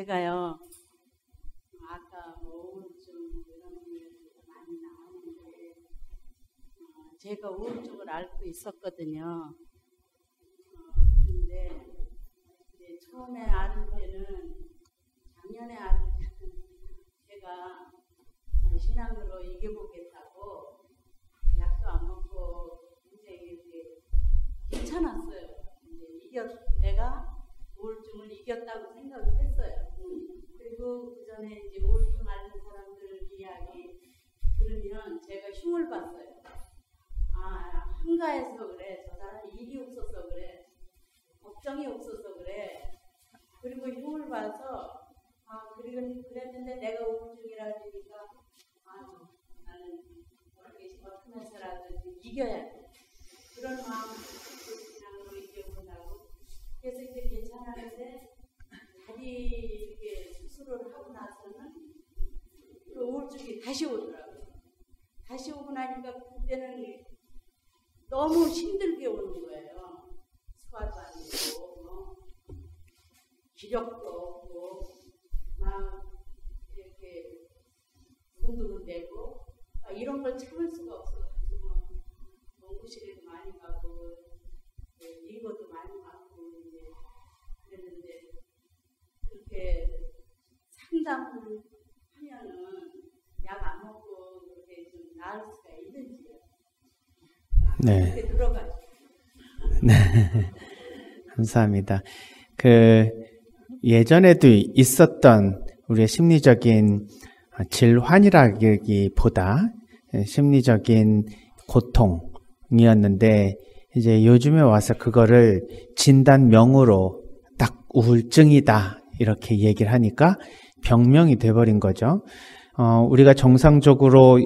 제가요, 아까 뭐 우울증 이런 얘기가 많이 나왔는데, 제가 우울증을 앓고 있었거든요. 근데 이제 처음에 앓을 때는, 작년에 앓을 때는 제가 신앙으로 이겨보겠다고 약도 안 먹고 굉장히 이렇게 괜찮았어요. 이제 내가 우울증을 이겼다고 생각을 했어요. 그리고 그 전에 이제 우울증 앓는 사람들 이야기 들으면 제가 흉을 봤어요. 아, 한가해서 그래. 저 사람 일이 없어서 그래. 걱정이 없어서 그래. 그리고 흉을 봐서 그랬는데 내가 우울증이라 하니까 나는 어떻게 해서라도 이겨야 돼. 그런 마음으로 신앙으로 이겨본다고. 그래서 이제 괜찮았는데 다리 이렇게 수술을 하고 나서는 그 우울증이 다시 오더라고요. 다시 오고 나니까 그때는 너무 힘들게 오는 거예요. 수화도 안 되고 기력도 없고 막 이렇게 두근두근대고 이런 걸 참을 수가 없어가지고 연구실에도 많이 가고 이것도 많이 받고 이제 그랬는데 그렇게 상담을 하면은 약 안 먹고 그렇게 좀 나을 수가 있는지요? 네. 그렇게 들어가죠. 네. 감사합니다. 예전에도 있었던 우리의 심리적인 질환이라기보다 심리적인 고통이었는데 이제 요즘에 와서 그거를 진단명으로 딱 우울증이다 이렇게 얘기를 하니까 병명이 돼버린 거죠. 우리가 정상적으로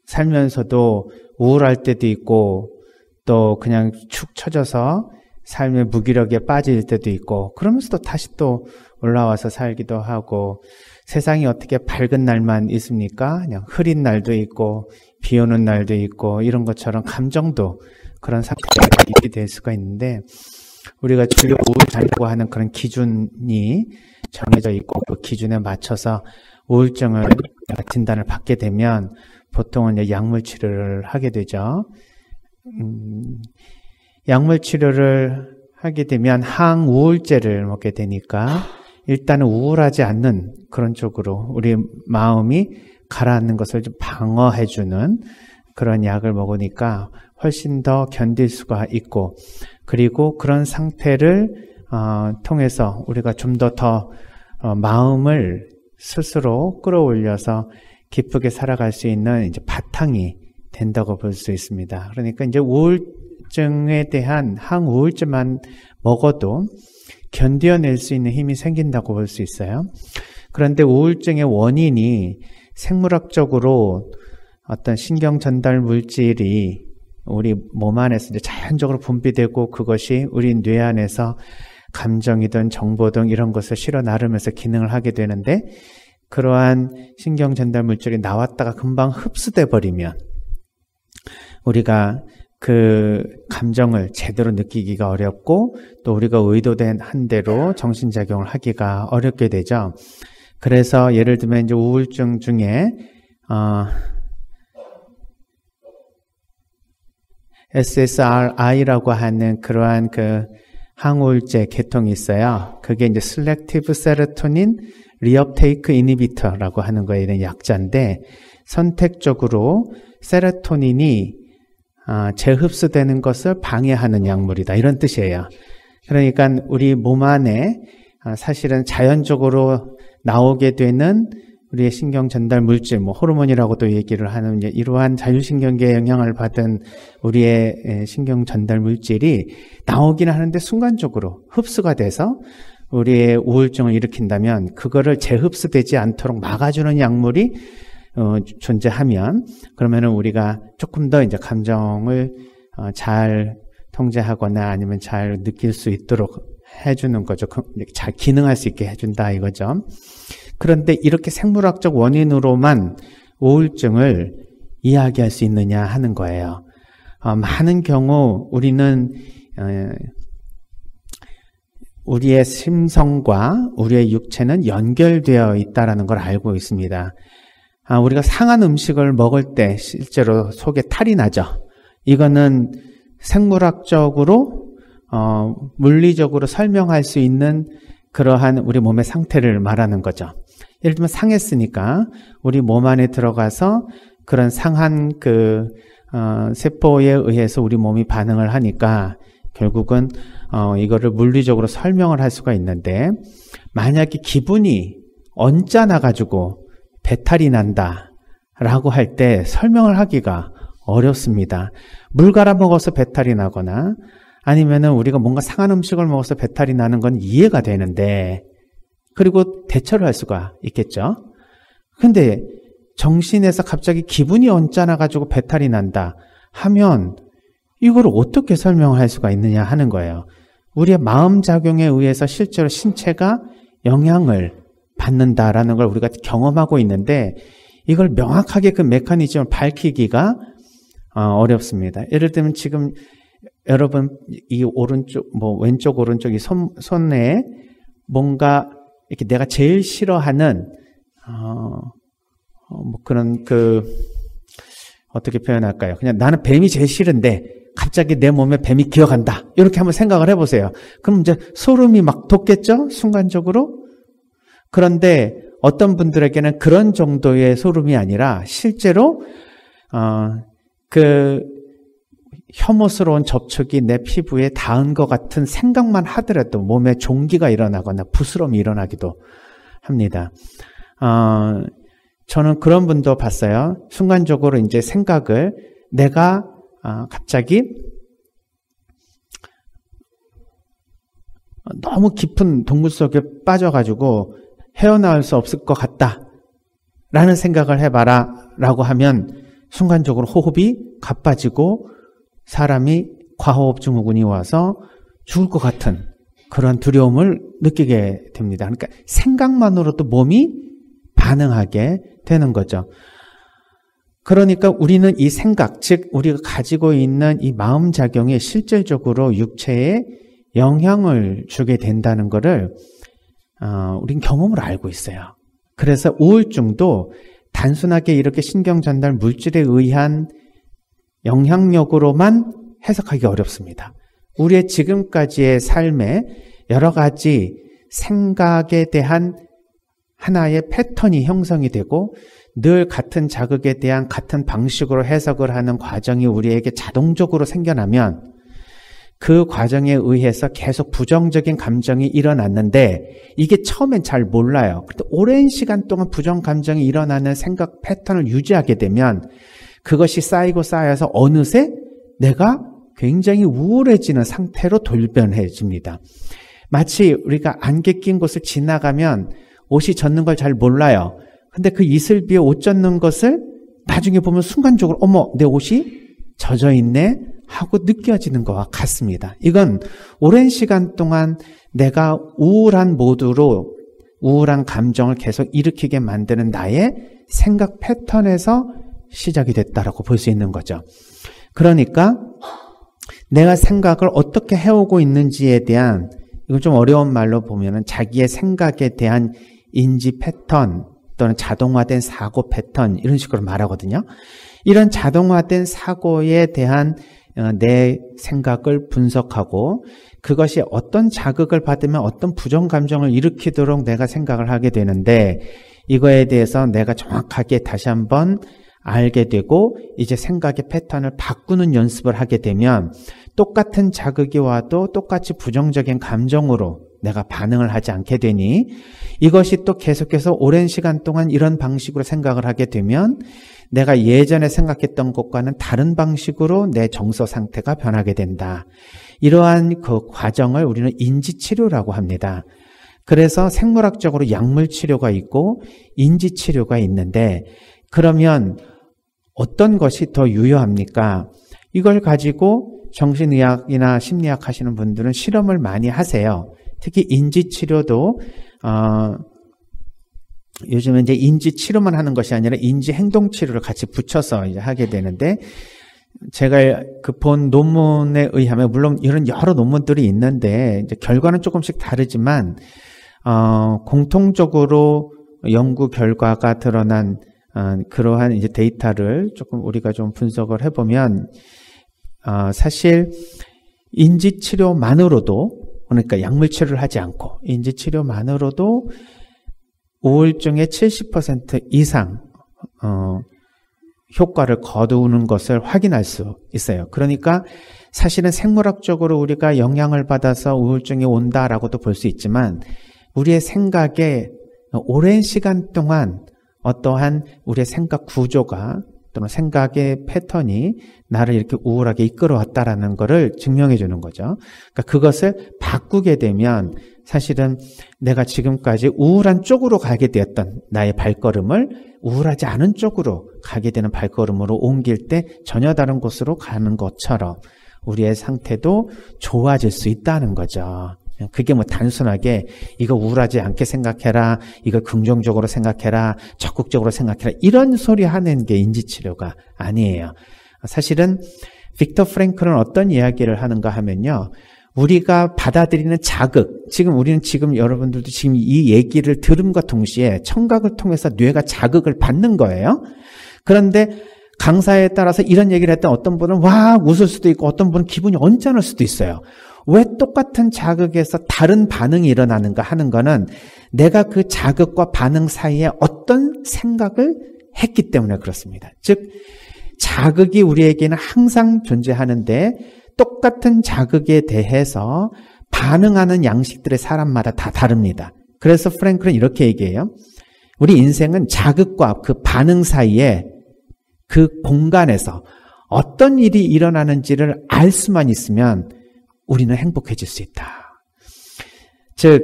살면서도 우울할 때도 있고 또 그냥 축 처져서 삶의 무기력에 빠질 때도 있고 그러면서도 다시 또 올라와서 살기도 하고 세상이 어떻게 밝은 날만 있습니까? 그냥 흐린 날도 있고 비 오는 날도 있고 이런 것처럼 감정도 그런 상태가 있게 될 수가 있는데 우리가 진료 우울증이라고 하는 그런 기준이 정해져 있고 그 기준에 맞춰서 우울증을 진단을 받게 되면 보통은 이제 약물 치료를 하게 되죠. 약물 치료를 하게 되면 항우울제를 먹게 되니까 일단은 우울하지 않는 그런 쪽으로 우리 마음이 가라앉는 것을 좀 방어해주는 그런 약을 먹으니까 훨씬 더 견딜 수가 있고 그리고 그런 상태를 통해서 우리가 좀 더 마음을 스스로 끌어올려서 기쁘게 살아갈 수 있는 이제 바탕이 된다고 볼 수 있습니다. 그러니까 이제 우울증에 대한 항우울제만 먹어도 견뎌낼 수 있는 힘이 생긴다고 볼 수 있어요. 그런데 우울증의 원인이 생물학적으로 어떤 신경 전달 물질이 우리 몸 안에서 이제 자연적으로 분비되고 그것이 우리 뇌 안에서 감정이든 정보 등 이런 것을 실어 나르면서 기능을 하게 되는데 그러한 신경 전달 물질이 나왔다가 금방 흡수돼 버리면 우리가 그 감정을 제대로 느끼기가 어렵고 또 우리가 의도된 한 대로 정신작용을 하기가 어렵게 되죠. 그래서 예를 들면 이제 우울증 중에 SSRI라고 하는 그러한 그 항우울제 계통이 있어요. 그게 이제 Selective Serotonin Reuptake Inhibitor라고 하는 거에 대한 약자인데 선택적으로 세로토닌이 재흡수되는 것을 방해하는 약물이다. 이런 뜻이에요. 그러니까 우리 몸 안에 사실은 자연적으로 나오게 되는 우리의 신경 전달 물질, 호르몬이라고도 얘기를 하는 이러한 자율신경계에 영향을 받은 우리의 신경 전달 물질이 나오기는 하는데 순간적으로 흡수가 돼서 우리의 우울증을 일으킨다면 그거를 재흡수되지 않도록 막아주는 약물이 존재하면 그러면은 우리가 조금 더 이제 감정을 잘 통제하거나 아니면 잘 느낄 수 있도록 해주는 거죠. 잘 기능할 수 있게 해준다 이거죠. 그런데 이렇게 생물학적 원인으로만 우울증을 이야기할 수 있느냐 하는 거예요. 많은 경우 우리는 우리의 심성과 우리의 육체는 연결되어 있다는 걸 알고 있습니다. 우리가 상한 음식을 먹을 때 실제로 속에 탈이 나죠. 이거는 생물학적으로 물리적으로 설명할 수 있는 그러한 우리 몸의 상태를 말하는 거죠. 예를 들면 상했으니까 우리 몸 안에 들어가서 그런 상한 세포에 의해서 우리 몸이 반응을 하니까 결국은 이거를 물리적으로 설명을 할 수가 있는데, 만약에 기분이 언짢아가지고 배탈이 난다라고 할 때 설명을 하기가 어렵습니다. 물 갈아 먹어서 배탈이 나거나 아니면은 우리가 뭔가 상한 음식을 먹어서 배탈이 나는 건 이해가 되는데, 그리고 대처를 할 수가 있겠죠. 근데 정신에서 갑자기 기분이 언짢아가지고 배탈이 난다 하면 이걸 어떻게 설명할 수가 있느냐 하는 거예요. 우리의 마음작용에 의해서 실제로 신체가 영향을 받는다라는 걸 우리가 경험하고 있는데, 이걸 명확하게 그 메커니즘을 밝히기가 어렵습니다. 예를 들면 지금 여러분 이 오른쪽, 왼쪽 오른쪽 이 손에 뭔가 이렇게 내가 제일 싫어하는 그런 어떻게 표현할까요? 그냥 나는 뱀이 제일 싫은데 갑자기 내 몸에 뱀이 기어간다. 이렇게 한번 생각을 해보세요. 그럼 이제 소름이 막 돋겠죠? 순간적으로. 그런데 어떤 분들에게는 그런 정도의 소름이 아니라 실제로 혐오스러운 접촉이 내 피부에 닿은 것 같은 생각만 하더라도 몸에 종기가 일어나거나 부스럼이 일어나기도 합니다. 저는 그런 분도 봤어요. 순간적으로 이제 생각을 내가 갑자기 너무 깊은 동굴 속에 빠져가지고 헤어나올 수 없을 것 같다 라는 생각을 해봐라 라고 하면 순간적으로 호흡이 가빠지고 사람이 과호흡 증후군이 와서 죽을 것 같은 그런 두려움을 느끼게 됩니다. 그러니까 생각만으로도 몸이 반응하게 되는 거죠. 그러니까 우리는 이 생각, 즉 우리가 가지고 있는 이 마음작용이 실질적으로 육체에 영향을 주게 된다는 것을 우린 경험을 알고 있어요. 그래서 우울증도 단순하게 이렇게 신경전달 물질에 의한 영향력으로만 해석하기 어렵습니다. 우리의 지금까지의 삶에 여러 가지 생각에 대한 하나의 패턴이 형성이 되고 늘 같은 자극에 대한 같은 방식으로 해석을 하는 과정이 우리에게 자동적으로 생겨나면 그 과정에 의해서 계속 부정적인 감정이 일어났는데 이게 처음엔 잘 몰라요. 근데 오랜 시간 동안 부정 감정이 일어나는 생각 패턴을 유지하게 되면 그것이 쌓이고 쌓여서 어느새 내가 굉장히 우울해지는 상태로 돌변해집니다. 마치 우리가 안개 낀 곳을 지나가면 옷이 젖는 걸 잘 몰라요. 근데 그 이슬비에 옷 젖는 것을 나중에 보면 순간적으로 어머 내 옷이 젖어 있네 하고 느껴지는 것과 같습니다. 이건 오랜 시간 동안 내가 우울한 모드로 우울한 감정을 계속 일으키게 만드는 나의 생각 패턴에서 시작이 됐다라고 볼 수 있는 거죠. 그러니까 내가 생각을 어떻게 해오고 있는지에 대한, 이건 좀 어려운 말로 보면은 자기의 생각에 대한 인지 패턴 또는 자동화된 사고 패턴 이런 식으로 말하거든요. 이런 자동화된 사고에 대한 내 생각을 분석하고 그것이 어떤 자극을 받으면 어떤 부정 감정을 일으키도록 내가 생각을 하게 되는데 이거에 대해서 내가 정확하게 다시 한번 알게 되고 이제 생각의 패턴을 바꾸는 연습을 하게 되면 똑같은 자극이 와도 똑같이 부정적인 감정으로 내가 반응을 하지 않게 되니 이것이 또 계속해서 오랜 시간 동안 이런 방식으로 생각을 하게 되면 내가 예전에 생각했던 것과는 다른 방식으로 내 정서 상태가 변하게 된다. 이러한 그 과정을 우리는 인지치료라고 합니다. 그래서 생물학적으로 약물치료가 있고 인지치료가 있는데 그러면 어떤 것이 더 유효합니까? 이걸 가지고 정신의학이나 심리학 하시는 분들은 실험을 많이 하세요. 특히 인지치료도 요즘은 이제 인지치료만 하는 것이 아니라 인지행동치료를 같이 붙여서 이제 하게 되는데 제가 그 본 논문에 의하면, 물론 이런 여러 논문들이 있는데, 이제 결과는 조금씩 다르지만, 공통적으로 연구 결과가 드러난, 그러한 이제 데이터를 조금 우리가 좀 분석을 해보면, 사실, 인지치료만으로도, 그러니까 약물치료를 하지 않고, 인지치료만으로도 우울증의 70% 이상, 효과를 거두는 것을 확인할 수 있어요. 그러니까 사실은 생물학적으로 우리가 영향을 받아서 우울증이 온다라고도 볼 수 있지만 우리의 생각에 오랜 시간 동안 어떠한 우리의 생각 구조가 또는 생각의 패턴이 나를 이렇게 우울하게 이끌어왔다라는 것을 증명해 주는 거죠. 그러니까 그것을 바꾸게 되면 사실은 내가 지금까지 우울한 쪽으로 가게 되었던 나의 발걸음을 우울하지 않은 쪽으로 가게 되는 발걸음으로 옮길 때 전혀 다른 곳으로 가는 것처럼 우리의 상태도 좋아질 수 있다는 거죠. 그게 뭐 단순하게 이거 우울하지 않게 생각해라, 이걸 긍정적으로 생각해라, 적극적으로 생각해라 이런 소리 하는 게 인지치료가 아니에요. 사실은 빅터 프랭클은 어떤 이야기를 하는가 하면요, 우리가 받아들이는 자극, 우리는 여러분들도 지금 이 얘기를 들음과 동시에 청각을 통해서 뇌가 자극을 받는 거예요. 그런데 강사에 따라서 이런 얘기를 했던 어떤 분은 와 웃을 수도 있고 어떤 분은 기분이 언짢을 수도 있어요. 왜 똑같은 자극에서 다른 반응이 일어나는가 하는 거는 내가 그 자극과 반응 사이에 어떤 생각을 했기 때문에 그렇습니다. 즉 자극이 우리에게는 항상 존재하는데 똑같은 자극에 대해서 반응하는 양식들의 사람마다 다 다릅니다. 그래서 프랭클은 이렇게 얘기해요. 우리 인생은 자극과 그 반응 사이에 그 공간에서 어떤 일이 일어나는지를 알 수만 있으면 우리는 행복해질 수 있다. 즉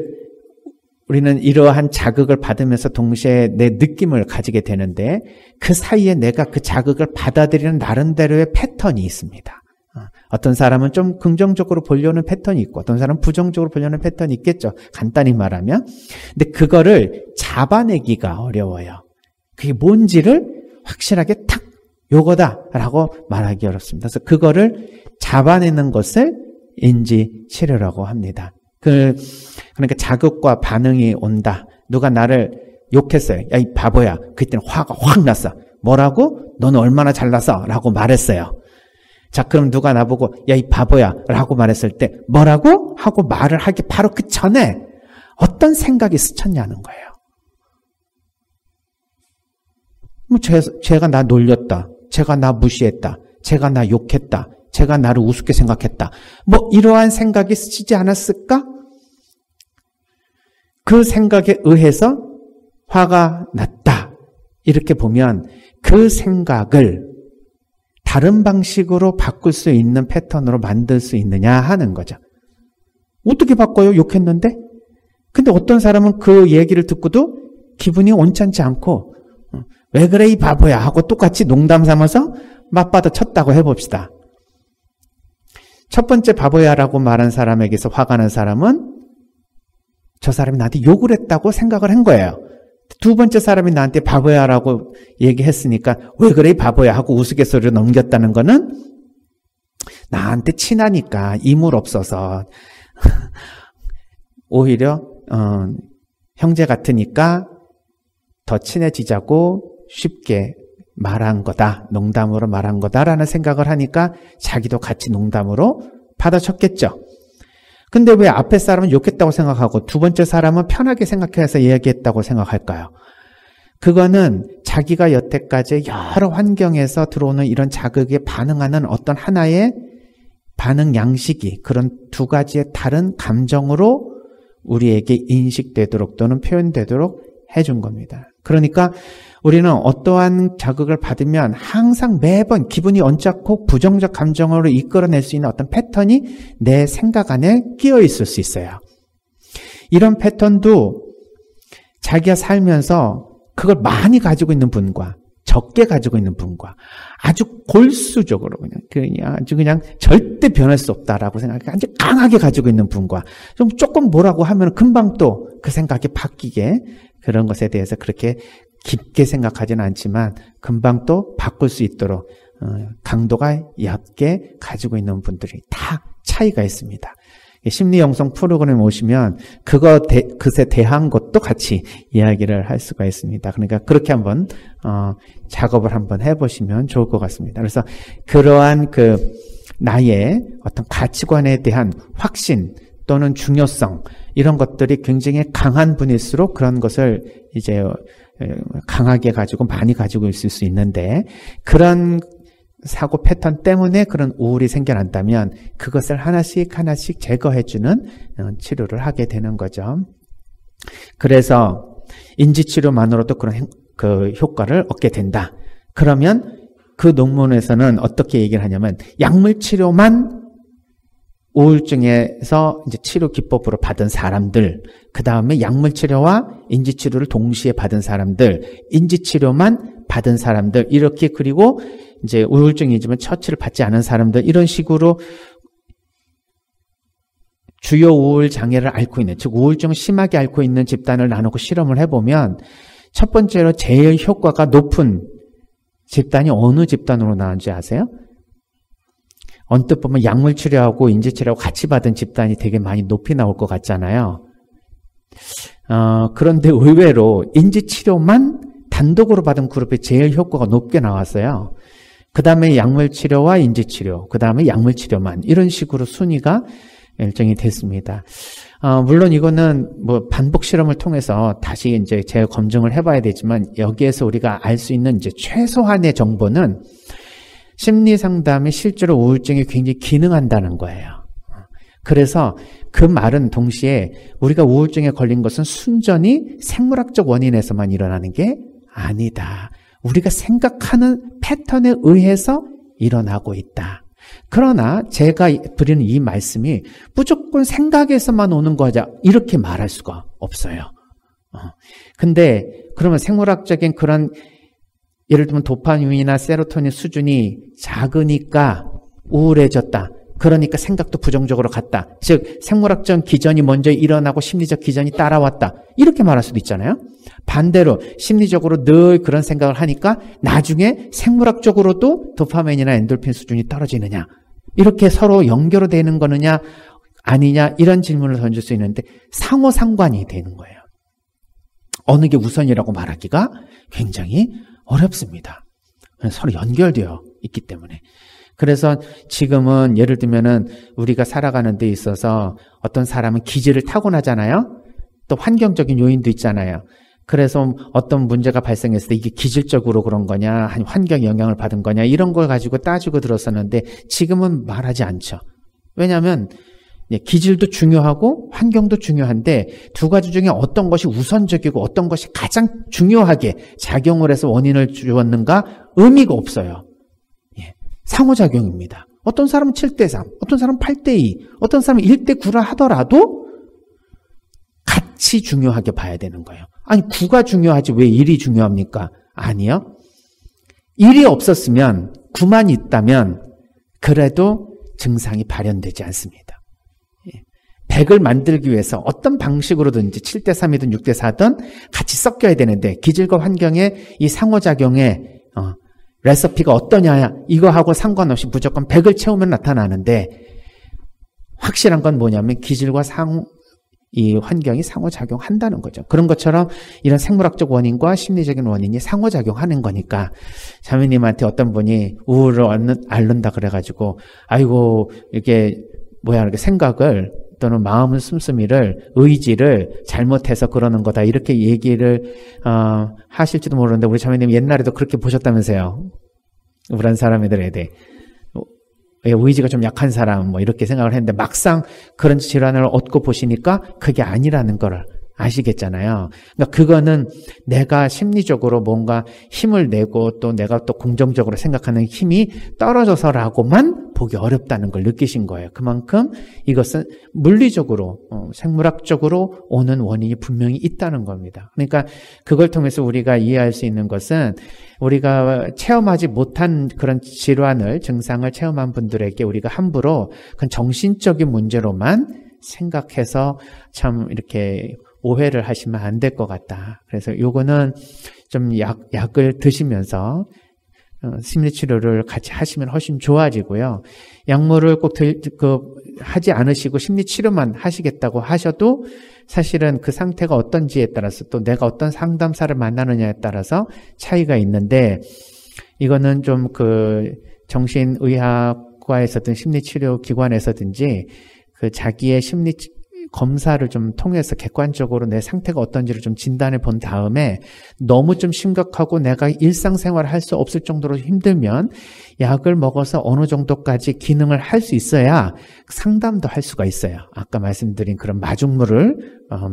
우리는 이러한 자극을 받으면서 동시에 내 느낌을 가지게 되는데 그 사이에 내가 그 자극을 받아들이는 나름대로의 패턴이 있습니다. 어떤 사람은 좀 긍정적으로 보려는 패턴이 있고 어떤 사람은 부정적으로 보려는 패턴이 있겠죠. 간단히 말하면. 근데 그거를 잡아내기가 어려워요. 그게 뭔지를 확실하게 탁 요거다라고 말하기 어렵습니다. 그래서 그거를 잡아내는 것을 인지치료라고 합니다. 그러니까 자극과 반응이 온다. 누가 나를 욕했어요. 야, 이 바보야. 그때는 화가 확 났어. 뭐라고? 너는 얼마나 잘났어? 라고 말했어요. 자, 그럼 누가 나보고 야, 이 바보야 라고 말했을 때 뭐라고? 하고 말을 하기 바로 그 전에 어떤 생각이 스쳤냐는 거예요. 뭐 쟤가 나 놀렸다. 쟤가 나 무시했다. 쟤가 나 욕했다. 쟤가 나를 우습게 생각했다. 뭐 이러한 생각이 스치지 않았을까? 그 생각에 의해서 화가 났다. 이렇게 보면 그 생각을 다른 방식으로 바꿀 수 있는 패턴으로 만들 수 있느냐 하는 거죠. 어떻게 바꿔요? 욕했는데? 근데 어떤 사람은 그 얘기를 듣고도 기분이 온전치 않고 왜 그래 이 바보야 하고 똑같이 농담 삼아서 맞받아 쳤다고 해봅시다. 첫 번째 바보야라고 말한 사람에게서 화가 난 사람은 저 사람이 나한테 욕을 했다고 생각을 한 거예요. 두 번째 사람이 나한테 바보야라고 얘기했으니까 왜 그래 이 바보야 하고 우스갯소리로 넘겼다는 거는 나한테 친하니까 이물 없어서 오히려 형제 같으니까 더 친해지자고 쉽게 말한 거다. 농담으로 말한 거다라는 생각을 하니까 자기도 같이 농담으로 받아쳤겠죠. 근데 왜 앞에 사람은 욕했다고 생각하고 두 번째 사람은 편하게 생각해서 이야기했다고 생각할까요? 그거는 자기가 여태까지 여러 환경에서 들어오는 이런 자극에 반응하는 어떤 하나의 반응 양식이 그런 두 가지의 다른 감정으로 우리에게 인식되도록 또는 표현되도록 해준 겁니다. 그러니까 우리는 어떠한 자극을 받으면 항상 매번 기분이 언짢고 부정적 감정으로 이끌어낼 수 있는 어떤 패턴이 내 생각 안에 끼어 있을 수 있어요. 이런 패턴도 자기가 살면서 그걸 많이 가지고 있는 분과 적게 가지고 있는 분과 아주 골수적으로 아주 그냥 절대 변할 수 없다라고 생각해 아주 강하게 가지고 있는 분과 좀 조금 뭐라고 하면 금방 또 그 생각이 바뀌게 그런 것에 대해서 그렇게 깊게 생각하지는 않지만 금방 또 바꿀 수 있도록 강도가 얕게 가지고 있는 분들이 다 차이가 있습니다. 심리 영성 프로그램 오시면 그것에 대한 것도 같이 이야기를 할 수가 있습니다. 그러니까 그렇게 한번 작업을 한번 해보시면 좋을 것 같습니다. 그래서 그러한 나의 어떤 가치관에 대한 확신 또는 중요성 이런 것들이 굉장히 강한 분일수록 그런 것을 이제 강하게 가지고 많이 가지고 있을 수 있는데 그런 사고 패턴 때문에 그런 우울이 생겨난다면 그것을 하나씩 제거해주는 치료를 하게 되는 거죠. 그래서 인지치료만으로도 그런 효과를 얻게 된다. 그러면 그 논문에서는 어떻게 얘기를 하냐면 약물치료만 우울증에서 이제 치료 기법으로 받은 사람들, 그 다음에 약물치료와 인지치료를 동시에 받은 사람들, 인지치료만 받은 사람들, 이렇게 그리고 이제 우울증이지만 처치를 받지 않은 사람들, 이런 식으로 주요 우울 장애를 앓고 있는, 즉 우울증을 심하게 앓고 있는 집단을 나누고 실험을 해보면 첫 번째로 제일 효과가 높은 집단이 어느 집단으로 나왔는지 아세요? 언뜻 보면 약물 치료하고 인지 치료하고 같이 받은 집단이 되게 많이 높이 나올 것 같잖아요. 그런데 의외로 인지 치료만 단독으로 받은 그룹이 제일 효과가 높게 나왔어요. 그 다음에 약물 치료와 인지 치료, 그 다음에 약물 치료만, 이런 식으로 순위가 일정이 됐습니다. 물론 이거는 뭐 반복 실험을 통해서 다시 이제 재검증을 해봐야 되지만 여기에서 우리가 알 수 있는 이제 최소한의 정보는 심리 상담이 실제로 우울증이 굉장히 기능한다는 거예요. 그래서 그 말은 동시에 우리가 우울증에 걸린 것은 순전히 생물학적 원인에서만 일어나는 게 아니다. 우리가 생각하는 패턴에 의해서 일어나고 있다. 그러나 제가 드리는 이 말씀이 무조건 생각에서만 오는 거자 이렇게 말할 수가 없어요. 근데 그러면 생물학적인 그런 예를 들면 도파민이나 세로토닌 수준이 작으니까 우울해졌다. 그러니까 생각도 부정적으로 갔다. 즉 생물학적 기전이 먼저 일어나고 심리적 기전이 따라왔다. 이렇게 말할 수도 있잖아요. 반대로 심리적으로 늘 그런 생각을 하니까 나중에 생물학적으로도 도파민이나 엔돌핀 수준이 떨어지느냐. 이렇게 서로 연결되는 거느냐 아니냐 이런 질문을 던질 수 있는데 상호 상관이 되는 거예요. 어느 게 우선이라고 말하기가 굉장히 어렵습니다. 서로 연결되어 있기 때문에. 그래서 지금은 예를 들면은 우리가 살아가는 데 있어서 어떤 사람은 기질을 타고나잖아요. 또 환경적인 요인도 있잖아요. 그래서 어떤 문제가 발생했을 때 이게 기질적으로 그런 거냐, 환경 영향을 받은 거냐 이런 걸 가지고 따지고 들었었는데 지금은 말하지 않죠. 왜냐하면 기질도 중요하고 환경도 중요한데 두 가지 중에 어떤 것이 우선적이고 어떤 것이 가장 중요하게 작용을 해서 원인을 주었는가 의미가 없어요. 상호작용입니다. 어떤 사람은 7대3, 어떤 사람은 8대2, 어떤 사람은 1대9라 하더라도 같이 중요하게 봐야 되는 거예요. 아니 9가 중요하지 왜 1이 중요합니까? 아니요. 1이 없었으면 9만 있다면 그래도 증상이 발현되지 않습니다. 100을 만들기 위해서 어떤 방식으로든지 7대3이든 6대4든 같이 섞여야 되는데 기질과 환경의 이 상호작용에 레시피가 어떠냐 이거하고 상관없이 무조건 100을 채우면 나타나는데 확실한 건 뭐냐면 기질과 이 환경이 상호작용한다는 거죠. 그런 것처럼 이런 생물학적 원인과 심리적인 원인이 상호작용하는 거니까 자매님한테 어떤 분이 우울을 앓는다 그래가지고 아이고 이렇게 이렇게 생각을 또는 마음의 씀씀이를 의지를 잘못해서 그러는 거다 이렇게 얘기를 하실지도 모르는데 우리 자매님 옛날에도 그렇게 보셨다면서요. 우울한 사람들에 대해 의지가 좀 약한 사람 이렇게 생각을 했는데 막상 그런 질환을 얻고 보시니까 그게 아니라는 걸 아시겠잖아요. 그러니까 그거는 내가 심리적으로 뭔가 힘을 내고 또 내가 또 긍정적으로 생각하는 힘이 떨어져서라고만 보기 어렵다는 걸 느끼신 거예요. 그만큼 이것은 물리적으로 생물학적으로 오는 원인이 분명히 있다는 겁니다. 그러니까 그걸 통해서 우리가 이해할 수 있는 것은 우리가 체험하지 못한 그런 질환을 증상을 체험한 분들에게 우리가 함부로 그건 정신적인 문제로만 생각해서 참 이렇게 오해를 하시면 안 될 것 같다. 그래서 요거는 좀 약을 드시면서 심리치료를 같이 하시면 훨씬 좋아지고요. 약물을 꼭 하지 않으시고 심리치료만 하시겠다고 하셔도 사실은 그 상태가 어떤지에 따라서 또 내가 어떤 상담사를 만나느냐에 따라서 차이가 있는데 이거는 좀 정신의학과에서든 심리치료 기관에서든지 자기의 심리 검사를 좀 통해서 객관적으로 내 상태가 어떤지를 좀 진단해 본 다음에 너무 좀 심각하고 내가 일상생활을 할 수 없을 정도로 힘들면 약을 먹어서 어느 정도까지 기능을 할 수 있어야 상담도 할 수가 있어요. 아까 말씀드린 그런 마중물을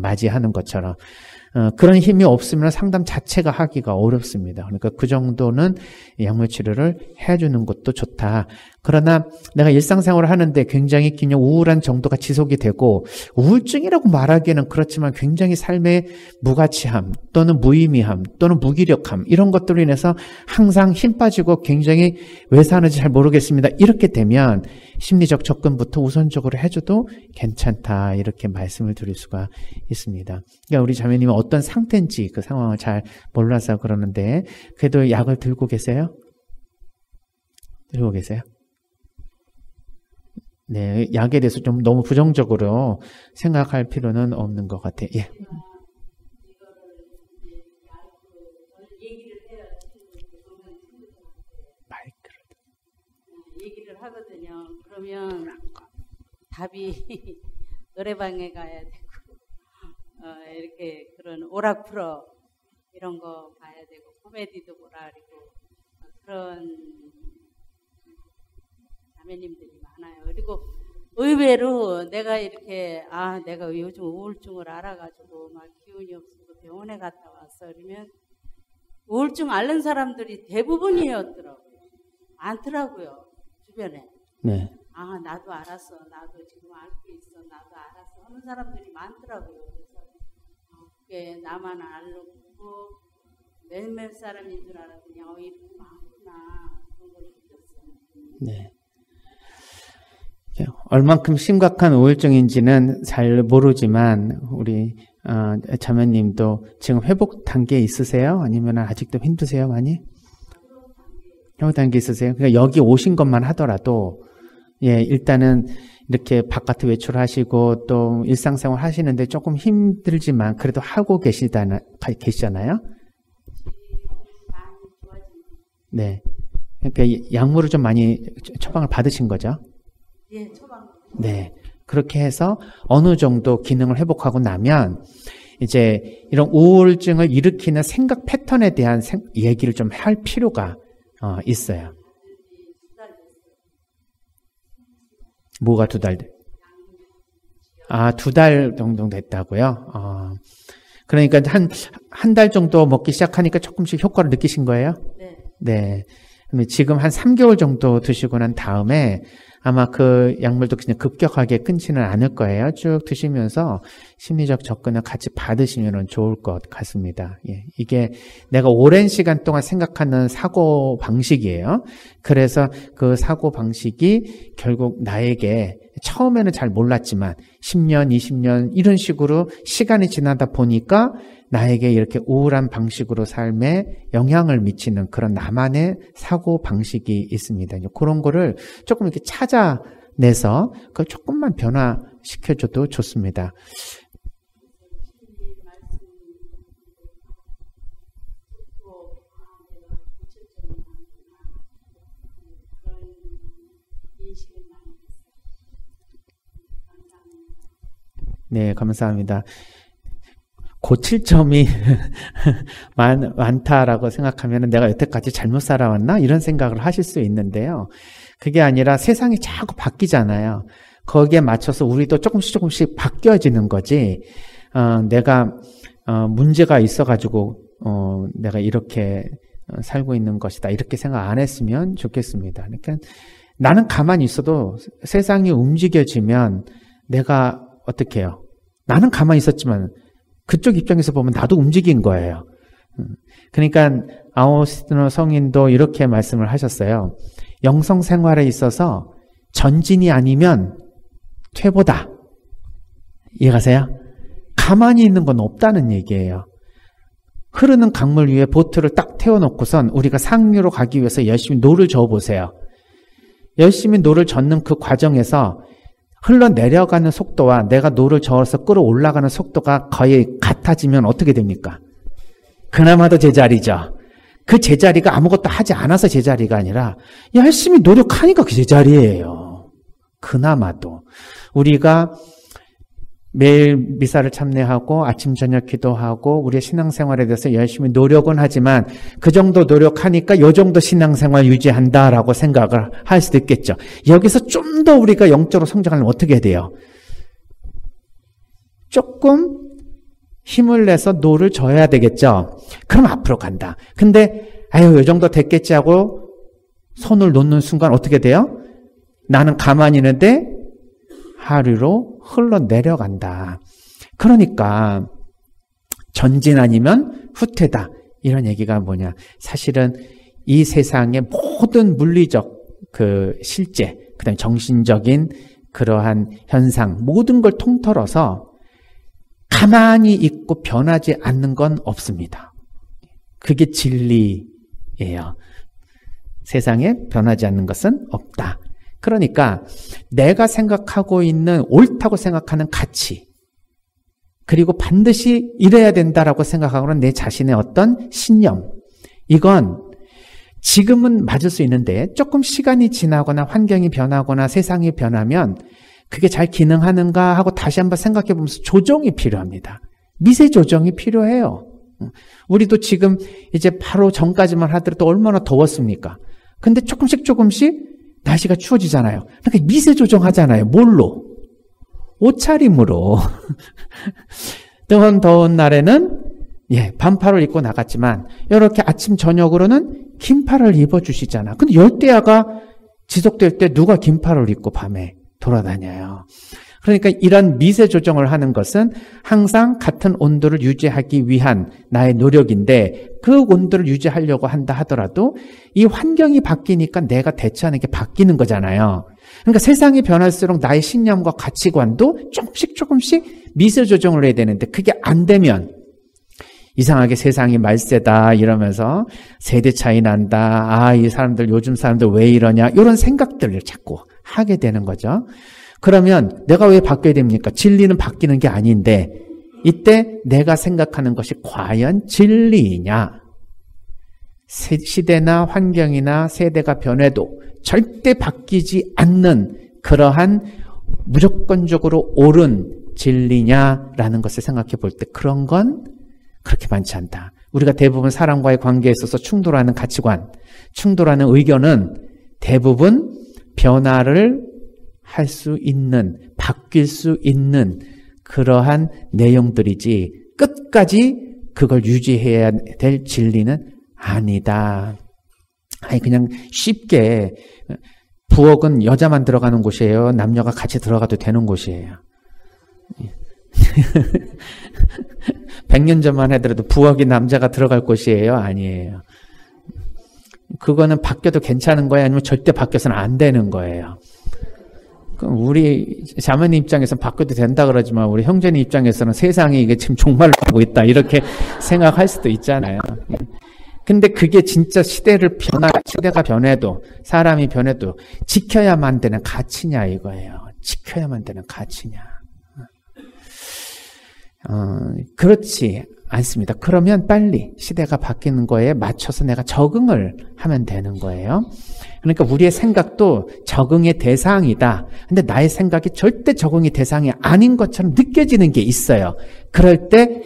맞이하는 것처럼. 그런 힘이 없으면 상담 자체가 하기가 어렵습니다. 그러니까 그 정도는 약물 치료를 해주는 것도 좋다. 그러나 내가 일상생활을 하는데 굉장히 그냥 우울한 정도가 지속이 되고 우울증이라고 말하기에는 그렇지만 굉장히 삶의 무가치함 또는 무의미함 또는 무기력함 이런 것들로 인해서 항상 힘 빠지고 굉장히 왜 사는지 잘 모르겠습니다. 이렇게 되면 심리적 접근부터 우선적으로 해줘도 괜찮다 이렇게 말씀을 드릴 수가 있습니다. 그러니까 우리 자매님은 어떤 상태인지 그 상황을 잘 몰라서 그러는데 그래도 약을 들고 계세요? 들고 계세요? 네, 약에 대해서 좀 너무 부정적으로 생각할 필요는 없는 것 같아요. 예. 얘기를 하거든요. 그러면 답이 노래방에 가야 되고 이렇게 그런 오락프로 이런 거 봐야 되고 코미디도 보라 그리고 그런 자매님들이 많아요. 그리고 의외로 내가 이렇게 내가 요즘 우울증을 알아가지고 막 기운이 없어서 병원에 갔다 왔어. 그러면 우울증 앓는 사람들이 대부분이었더라고요. 많더라고요. 주변에. 네. 나도 알았어. 나도 지금 앓고 있어. 나도 알았어. 하는 사람들이 많더라고요. 그래서 그게 나만 알고 몇몇 사람인 줄 알았더니 이렇게 많구나. 그런 걸 느꼈어요. 네. 얼만큼 심각한 우울증인지는 잘 모르지만 우리 자매님도 지금 회복 단계에 있으세요? 아니면 아직도 힘드세요 많이? 회복 단계 있으세요? 그러니까 여기 오신 것만 하더라도 일단은 이렇게 바깥에 외출하시고 또 일상생활 하시는데 조금 힘들지만 그래도 하고 계시잖아요? 네. 그러니까 약물을 좀 많이 처방을 받으신 거죠? 예, 처방. 네. 그렇게 해서 어느 정도 기능을 회복하고 나면 이제 이런 우울증을 일으키는 생각 패턴에 대한 얘기를 좀 할 필요가 있어요. 뭐가 2달? 2달 정도 됐다고요? 그러니까 한 달 정도 먹기 시작하니까 조금씩 효과를 느끼신 거예요? 네. 네. 지금 한 3개월 정도 드시고 난 다음에 아마 그 약물도 그냥 급격하게 끊지는 않을 거예요. 쭉 드시면서 심리적 접근을 같이 받으시면 좋을 것 같습니다. 이게 내가 오랜 시간 동안 생각하는 사고 방식이에요. 그래서 그 사고 방식이 결국 나에게 처음에는 잘 몰랐지만 10년, 20년 이런 식으로 시간이 지나다 보니까 나에게 이렇게 우울한 방식으로 삶에 영향을 미치는 그런 나만의 사고 방식이 있습니다. 그런 거를 조금 이렇게 찾아내서 그걸 조금만 변화시켜줘도 좋습니다. 네, 감사합니다. 고칠 점이 많다라고 생각하면 내가 여태까지 잘못 살아왔나? 이런 생각을 하실 수 있는데요. 그게 아니라 세상이 자꾸 바뀌잖아요. 거기에 맞춰서 우리도 조금씩 바뀌어지는 거지. 내가 문제가 있어가지고 내가 이렇게 살고 있는 것이다. 이렇게 생각 안 했으면 좋겠습니다. 그러니까 나는 가만히 있어도 세상이 움직여지면 내가 어떻게 해요? 나는 가만히 있었지만 그쪽 입장에서 보면 나도 움직인 거예요. 그러니까 아우구스티노 성인도 이렇게 말씀을 하셨어요. 영성 생활에 있어서 전진이 아니면 퇴보다. 이해가세요? 가만히 있는 건 없다는 얘기예요. 흐르는 강물 위에 보트를 딱 태워놓고선 우리가 상류로 가기 위해서 열심히 노를 저어보세요. 열심히 노를 젓는 그 과정에서 흘러내려가는 속도와 내가 노를 저어서 끌어올라가는 속도가 거의 같아지면 어떻게 됩니까? 그나마도 제자리죠. 그 제자리가 아무것도 하지 않아서 제자리가 아니라 열심히 노력하니까 그 제자리예요. 그나마도. 우리가 매일 미사를 참례하고 아침 저녁 기도하고 우리의 신앙생활에 대해서 열심히 노력은 하지만 그 정도 노력하니까 이 정도 신앙생활 유지한다라고 생각을 할 수도 있겠죠. 여기서 좀 더 우리가 영적으로 성장하려면 어떻게 해야 돼요? 조금 힘을 내서 노를 져야 되겠죠. 그럼 앞으로 간다. 근데 아유 이 정도 됐겠지 하고 손을 놓는 순간 어떻게 돼요? 나는 가만히 있는데 하류로 흘러내려간다. 그러니까 전진 아니면 후퇴다. 이런 얘기가 뭐냐. 사실은 이 세상의 모든 물리적 그 실제, 그 다음에 정신적인 그러한 현상, 모든 걸 통틀어서 가만히 있고 변하지 않는 건 없습니다. 그게 진리예요. 세상에 변하지 않는 것은 없다. 그러니까 내가 생각하고 있는 옳다고 생각하는 가치, 그리고 반드시 이래야 된다라고 생각하고는 내 자신의 어떤 신념, 이건 지금은 맞을 수 있는데 조금 시간이 지나거나 환경이 변하거나 세상이 변하면 그게 잘 기능하는가 하고 다시 한번 생각해 보면서 조정이 필요합니다. 미세 조정이 필요해요. 우리도 지금 이제 바로 전까지만 하더라도 얼마나 더웠습니까? 근데 조금씩 날씨가 추워지잖아요. 그러니까 미세 조정하잖아요. 뭘로? 옷차림으로. 더운 날에는 반팔을 입고 나갔지만 이렇게 아침 저녁으로는 긴팔을 입어주시잖아. 근데 열대야가 지속될 때 누가 긴팔을 입고 밤에 돌아다녀요. 그러니까 이런 미세 조정을 하는 것은 항상 같은 온도를 유지하기 위한 나의 노력인데 그 온도를 유지하려고 한다 하더라도 이 환경이 바뀌니까 내가 대처하는 게 바뀌는 거잖아요. 그러니까 세상이 변할수록 나의 신념과 가치관도 조금씩 미세 조정을 해야 되는데 그게 안 되면 이상하게 세상이 말세다 이러면서 세대 차이 난다. 이 사람들 요즘 사람들 왜 이러냐. 이런 생각들을 자꾸 하게 되는 거죠. 그러면 내가 왜 바뀌어야 됩니까? 진리는 바뀌는 게 아닌데 이때 내가 생각하는 것이 과연 진리냐? 시대나 환경이나 세대가 변해도 절대 바뀌지 않는 그러한 무조건적으로 옳은 진리냐라는 것을 생각해 볼 때 그런 건 그렇게 많지 않다. 우리가 대부분 사람과의 관계에 있어서 충돌하는 가치관, 충돌하는 의견은 대부분 변화를 할 수 있는, 바뀔 수 있는 그러한 내용들이지 끝까지 그걸 유지해야 될 진리는 아니다. 그냥 쉽게 부엌은 여자만 들어가는 곳이에요. 남녀가 같이 들어가도 되는 곳이에요. 100년 전만 하더라도 부엌이 남자가 들어갈 곳이에요? 아니에요. 그거는 바뀌어도 괜찮은 거예요? 아니면 절대 바뀌어서는 안 되는 거예요? 그럼 우리 자매님 입장에서는 바뀌어도 된다 그러지만 우리 형제님 입장에서는 세상이 이게 지금 종말을 가고 있다 이렇게 생각할 수도 있잖아요. 근데 그게 진짜 시대가 변해도 사람이 변해도 지켜야만 되는 가치냐 이거예요. 지켜야만 되는 가치냐. 그렇지 않습니다. 그러면 빨리 시대가 바뀌는 거에 맞춰서 내가 적응을 하면 되는 거예요. 그러니까 우리의 생각도 적응의 대상이다. 근데 나의 생각이 절대 적응의 대상이 아닌 것처럼 느껴지는 게 있어요. 그럴 때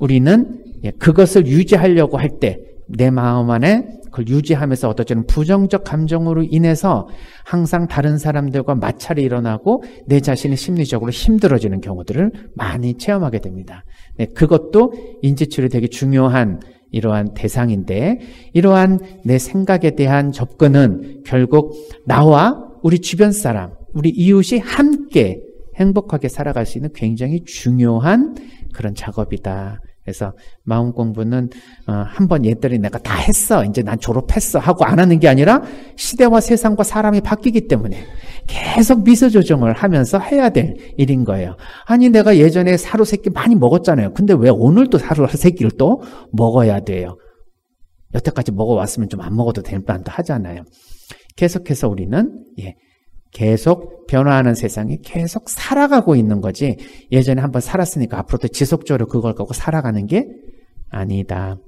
우리는 그것을 유지하려고 할 때 내 마음 안에 그걸 유지하면서 어떤 부정적 감정으로 인해서 항상 다른 사람들과 마찰이 일어나고 내 자신이 심리적으로 힘들어지는 경우들을 많이 체험하게 됩니다. 그것도 인지치료에 되게 중요한 이러한 대상인데 이러한 내 생각에 대한 접근은 결국 나와 우리 주변 사람, 우리 이웃이 함께 행복하게 살아갈 수 있는 굉장히 중요한 그런 작업이다. 그래서 마음 공부는 한번 얘들이 내가 다 했어. 이제 난 졸업했어. 하고 안 하는 게 아니라 시대와 세상과 사람이 바뀌기 때문에 계속 미세 조정을 하면서 해야 될 일인 거예요. 아니 내가 예전에 사료 새끼 많이 먹었잖아요. 근데 왜 오늘 또 사료 새끼를 또 먹어야 돼요? 여태까지 먹어왔으면 좀 안 먹어도 될 뻔도 하잖아요. 계속해서 우리는 계속 변화하는 세상에 계속 살아가고 있는 거지, 예전에 한번 살았으니까 앞으로도 지속적으로 그걸 갖고 살아가는 게 아니다.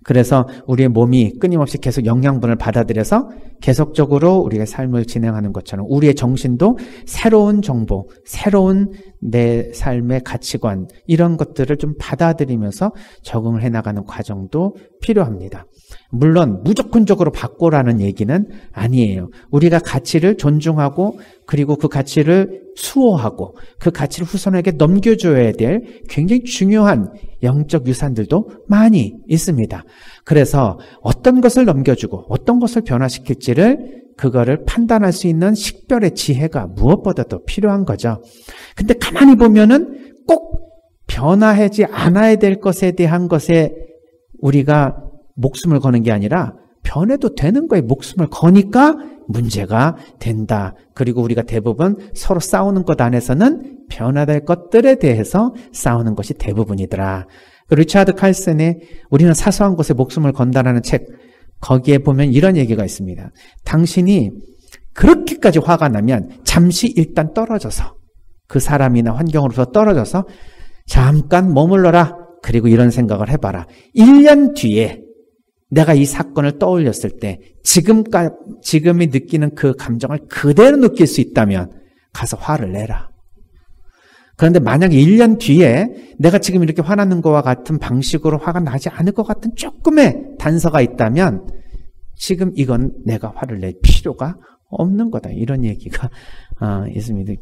그래서 우리의 몸이 끊임없이 계속 영양분을 받아들여서 계속적으로 우리가 삶을 진행하는 것처럼 우리의 정신도 새로운 정보, 새로운 내 삶의 가치관, 이런 것들을 좀 받아들이면서 적응을 해나가는 과정도 필요합니다. 물론 무조건적으로 바꾸라는 얘기는 아니에요. 우리가 가치를 존중하고 그리고 그 가치를 수호하고 그 가치를 후손에게 넘겨줘야 될 굉장히 중요한 영적 유산들도 많이 있습니다. 그래서 어떤 것을 넘겨주고 어떤 것을 변화시킬지를 그거를 판단할 수 있는 식별의 지혜가 무엇보다도 필요한 거죠. 근데 가만히 보면은 꼭 변화하지 않아야 될 것에 대한 것에 우리가 목숨을 거는 게 아니라 변해도 되는 거에 목숨을 거니까 문제가 된다. 그리고 우리가 대부분 서로 싸우는 것 안에서는 변화될 것들에 대해서 싸우는 것이 대부분이더라. 리차드 칼슨의 우리는 사소한 것에 목숨을 건다라는 책, 거기에 보면 이런 얘기가 있습니다. 당신이 그렇게까지 화가 나면 잠시 일단 떨어져서, 그 사람이나 환경으로서 떨어져서 잠깐 머물러라. 그리고 이런 생각을 해봐라. 1년 뒤에 내가 이 사건을 떠올렸을 때 지금이 느끼는 그 감정을 그대로 느낄 수 있다면 가서 화를 내라. 그런데 만약에 1년 뒤에 내가 지금 이렇게 화나는 것과 같은 방식으로 화가 나지 않을 것 같은 조금의 단서가 있다면 지금 이건 내가 화를 낼 필요가 없는 거다. 이런 얘기가 있습니다.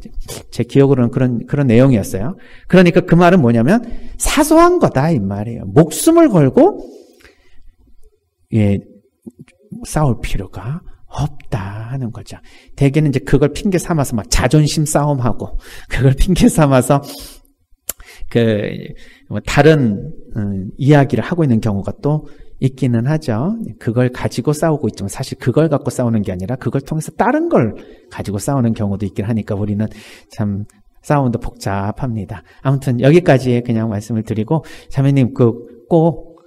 제 기억으로는 그런 내용이었어요. 그러니까 그 말은 뭐냐면 사소한 거다 이 말이에요. 목숨을 걸고 싸울 필요가 없다 하는 거죠. 대개는 이제 그걸 핑계 삼아서 막 자존심 싸움하고 그걸 핑계 삼아서 다른 이야기를 하고 있는 경우가 또 있기는 하죠. 그걸 가지고 싸우고 있지만 사실 그걸 갖고 싸우는 게 아니라 그걸 통해서 다른 걸 가지고 싸우는 경우도 있긴 하니까 우리는 참 싸움도 복잡합니다. 아무튼 여기까지 그냥 말씀을 드리고 자매님 꼭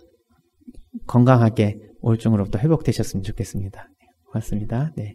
건강하게 우울증으로부터 회복되셨으면 좋겠습니다. 고맙습니다. 네.